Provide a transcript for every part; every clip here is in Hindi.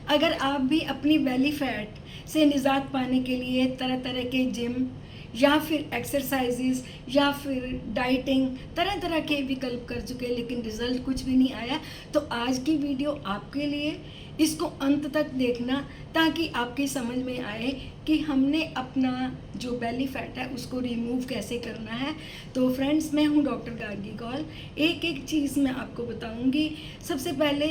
अगर आप भी अपनी बेली फैट से निजात पाने के लिए तरह तरह के जिम या फिर एक्सरसाइजेस या फिर डाइटिंग तरह तरह के विकल्प कर चुके लेकिन रिजल्ट कुछ भी नहीं आया, तो आज की वीडियो आपके लिए। इसको अंत तक देखना ताकि आपकी समझ में आए कि हमने अपना जो बेली फैट है उसको रिमूव कैसे करना है। तो फ्रेंड्स, मैं हूँ डॉक्टर गार्गी कौल। एक एक चीज़ मैं आपको बताऊँगी। सबसे पहले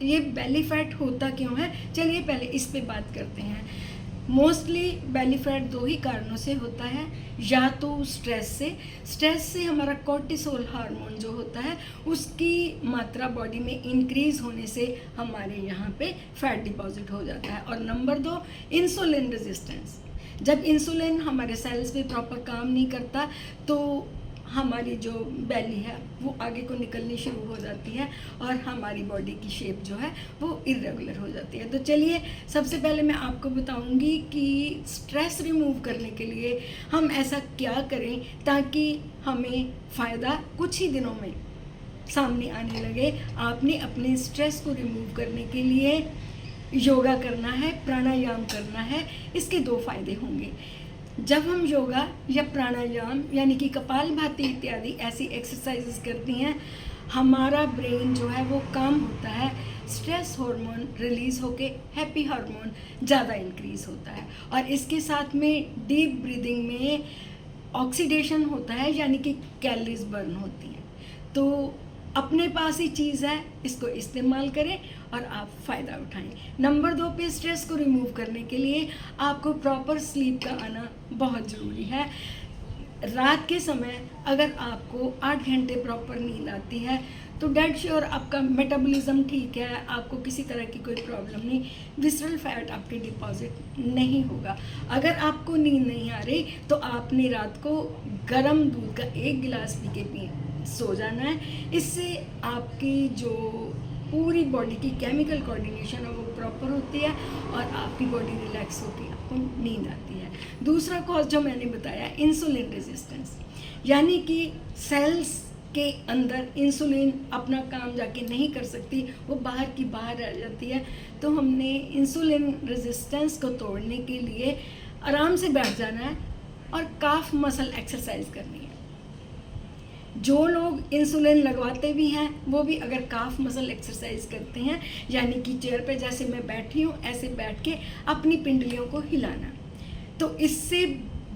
ये बेली फैट होता क्यों है, चलिए पहले इस पे बात करते हैं। मोस्टली बेली फैट दो ही कारणों से होता है, या तो स्ट्रेस से हमारा कोर्टिसोल हार्मोन जो होता है उसकी मात्रा बॉडी में इंक्रीज होने से हमारे यहाँ पे फैट डिपॉजिट हो जाता है। और नंबर 2, इंसुलिन रेजिस्टेंस। जब इंसुलिन हमारे सेल्स पे प्रॉपर काम नहीं करता तो हमारी जो बेली है वो आगे को निकलनी शुरू हो जाती है और हमारी बॉडी की शेप जो है वो इरेगुलर हो जाती है। तो चलिए सबसे पहले मैं आपको बताऊंगी कि स्ट्रेस रिमूव करने के लिए हम ऐसा क्या करें ताकि हमें फ़ायदा कुछ ही दिनों में सामने आने लगे। आपने अपने स्ट्रेस को रिमूव करने के लिए योगा करना है, प्राणायाम करना है। इसके 2 फायदे होंगे। जब हम योगा या प्राणायाम यानी कि कपालभाति इत्यादि ऐसी एक्सरसाइजेस करती हैं, हमारा ब्रेन जो है वो काम होता है, स्ट्रेस हार्मोन रिलीज़ होके हैप्पी हार्मोन ज़्यादा इंक्रीज़ होता है। और इसके साथ में डीप ब्रीदिंग में ऑक्सीडेशन होता है यानी कि कैलोरीज बर्न होती हैं। तो अपने पास ही चीज़ है, इसको इस्तेमाल करें और आप फ़ायदा उठाएं। नंबर 2 पे स्ट्रेस को रिमूव करने के लिए आपको प्रॉपर स्लीप का आना बहुत ज़रूरी है। रात के समय अगर आपको 8 घंटे प्रॉपर नींद आती है तो डेड श्योर आपका मेटाबॉलिज्म ठीक है, आपको किसी तरह की कोई प्रॉब्लम नहीं, विसरल फैट आपके डिपॉजिट नहीं होगा। अगर आपको नींद नहीं आ रही तो आपने रात को गर्म दूध का 1 गिलास पी के सो जाना है। इससे आपकी जो पूरी बॉडी की केमिकल कोऑर्डिनेशन है वो प्रॉपर होती है और आपकी बॉडी रिलैक्स होती है, आपको नींद आती है। दूसरा कॉज जो मैंने बताया, इंसुलिन रेजिस्टेंस, यानी कि सेल्स के अंदर इंसुलिन अपना काम जाके नहीं कर सकती, वो बाहर की बाहर रह जाती है। तो हमने इंसुलिन रेजिस्टेंस को तोड़ने के लिए आराम से बैठ जाना है और काफ मसल एक्सरसाइज करनी है। जो लोग इंसुलिन लगवाते भी हैं वो भी अगर काफ मसल एक्सरसाइज करते हैं, यानी कि चेयर पे जैसे मैं बैठी हूँ ऐसे बैठ के अपनी पिंडलियों को हिलाना, तो इससे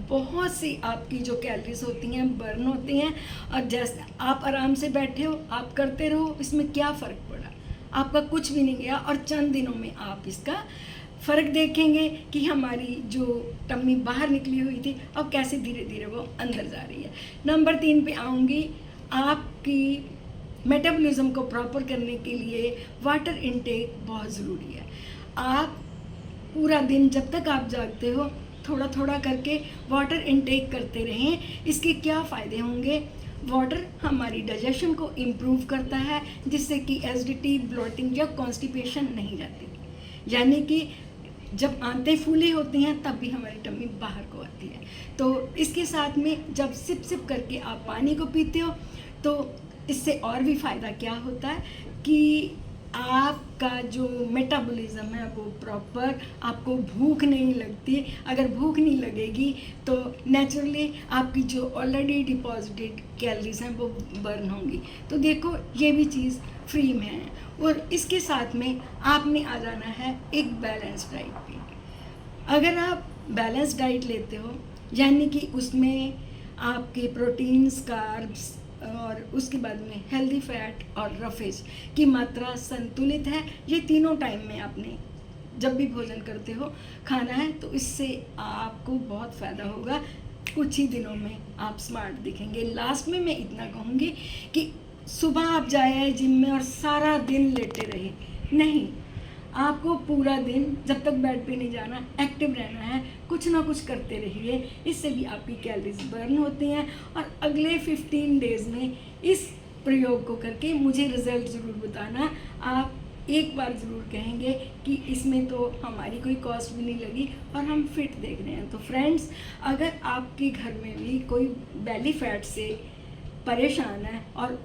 बहुत सी आपकी जो कैलोरीज होती हैं बर्न होती हैं। और जैसे आप आराम से बैठे हो, आप करते रहो, इसमें क्या फ़र्क पड़ा, आपका कुछ भी नहीं गया और चंद दिनों में आप इसका फ़र्क देखेंगे कि हमारी जो टम्मी बाहर निकली हुई थी अब कैसे धीरे धीरे वो अंदर जा रही है। नंबर 3 पे आऊँगी। आपकी मेटाबॉलिज्म को प्रॉपर करने के लिए वाटर इनटेक बहुत ज़रूरी है। आप पूरा दिन जब तक आप जागते हो थोड़ा थोड़ा करके वाटर इनटेक करते रहें। इसके क्या फ़ायदे होंगे? वाटर हमारी डाइजेशन को इम्प्रूव करता है जिससे कि एसिडिटी, ब्लोटिंग या कॉन्स्टिपेशन नहीं रहती, यानी कि जब आंतें फूली होती हैं तब भी हमारी टम्मी बाहर को आती है। तो इसके साथ में जब सिप सिप करके आप पानी को पीते हो तो इससे और भी फ़ायदा क्या होता है कि आपका जो मेटाबॉलिज्म है वो प्रॉपर, आपको भूख नहीं लगती। अगर भूख नहीं लगेगी तो नेचुरली आपकी जो ऑलरेडी डिपॉजिटेड कैलोरीज हैं वो बर्न होंगी। तो देखो ये भी चीज़ फ्री में है। और इसके साथ में आपने आ जाना है एक बैलेंस डाइट पे। अगर आप बैलेंस डाइट लेते हो यानी कि उसमें आपके प्रोटीन्स, कार्ब्स और उसके बाद में हेल्दी फैट और रफेज की मात्रा संतुलित है, ये तीनों टाइम में आपने जब भी भोजन करते हो खाना है, तो इससे आपको बहुत फ़ायदा होगा। कुछ ही दिनों में आप स्मार्ट दिखेंगे। लास्ट में मैं इतना कहूँगी कि सुबह आप जाए जिम में और सारा दिन लेटे रहे, नहीं, आपको पूरा दिन जब तक बेड पे नहीं जाना, एक्टिव रहना है, कुछ ना कुछ करते रहिए। इससे भी आपकी कैलोरीज बर्न होती हैं। और अगले 15 डेज़ में इस प्रयोग को करके मुझे रिज़ल्ट ज़रूर बताना। आप एक बार ज़रूर कहेंगे कि इसमें तो हमारी कोई कॉस्ट भी नहीं लगी और हम फिट देख रहे हैं। तो फ्रेंड्स, अगर आपके घर में भी कोई बेली फैट से परेशान है और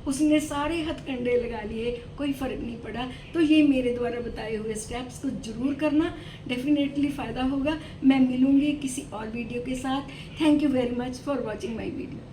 उसने सारे हथकंडे लगा लिए, कोई फ़र्क नहीं पड़ा। तो ये मेरे द्वारा बताए हुए स्टेप्स को ज़रूर करना, डेफिनेटली फ़ायदा होगा। मैं मिलूँगी किसी और वीडियो के साथ। Thank you very much for watching my video.